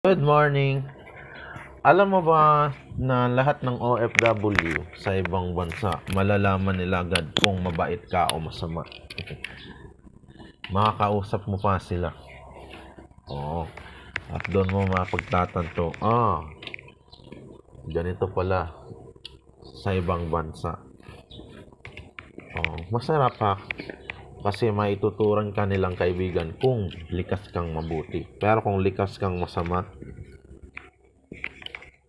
Good morning. Alam mo ba na lahat ng OFW sa ibang bansa, malalaman nila agad kung mabait ka o masama. Makakausap mo pa sila. Oo. At doon mo mapagtatanto, ganito pala sa ibang bansa. Masarap ha. Kasi maituturan ka nilang kaibigan kung likas kang mabuti. Pero kung likas kang masama,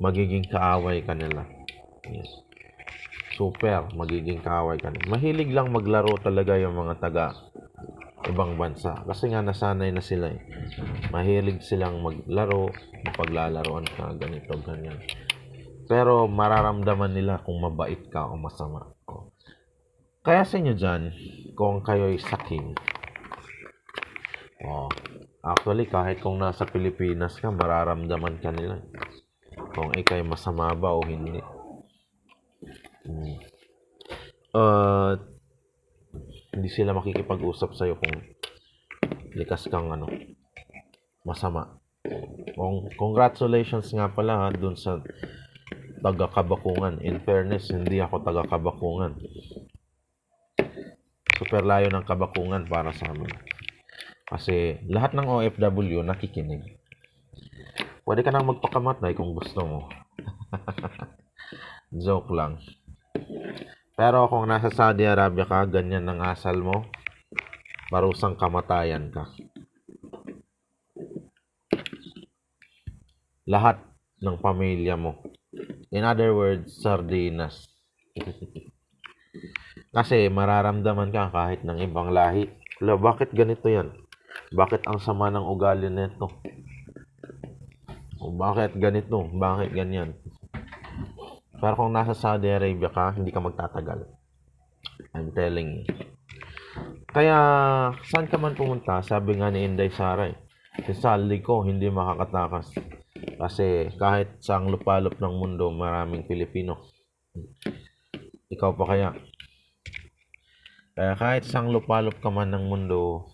magiging kaaway ka nila. Yes. Super, magiging kaaway ka nila. Mahilig lang maglaro talaga yung mga taga ibang bansa. Kasi nga nasanay na sila eh. Mahilig silang maglaro, paglalaroan ka, ganito, ganyan. Pero mararamdaman nila kung mabait ka o masama. Kaya sa inyo dyan, kung kayo'y saking, actually kahit kung nasa Pilipinas ka, mararamdaman ka nila kung ikay masama ba o hindi. Hindi sila makikipag-usap sa'yo kung likas kang masama. Congratulations nga pala ha, dun sa taga-Kabakungan. In fairness, hindi ako taga-Kabakungan. Super layo ng Kabakungan para sa amin. Kasi lahat ng OFW nakikinig. Pwede ka nang magpakamatay kung gusto mo. Joke lang. Pero kung nasa Saudi Arabia ka, ganyan ang asal mo, parusang kamatayan ka. Lahat ng pamilya mo. In other words, sardinas. Kasi mararamdaman ka kahit ng ibang lahi. Bakit ganito yan? Bakit ang sama ng ugali nito? Bakit ganito? Bakit ganyan? Pero kung nasa Saudi Arabia ka, hindi ka magtatagal. I'm telling you. Kaya, saan ka man pumunta, sabi nga ni Inday Sara, si saldi ko hindi makakatakas. Kasi kahit saang lupalop ng mundo, maraming Pilipino. Ikaw pa kaya? Kaya kahit saang lupalop ka man ng mundo,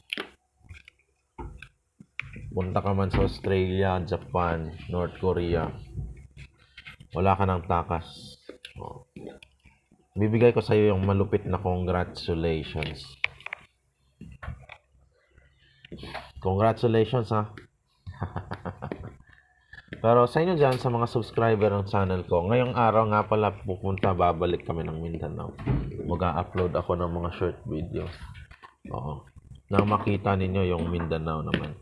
punta ka man sa Australia, Japan, North Korea, wala ka ng takas. Bibigay ko sa iyo yung malupit na congratulations. Congratulations ha. Pero sa inyo dyan, sa mga subscriber ng channel ko, ngayong araw nga pala babalik kami ng Mindanao. Mag-upload ako ng mga short videos. Nang makita ninyo yung Mindanao naman.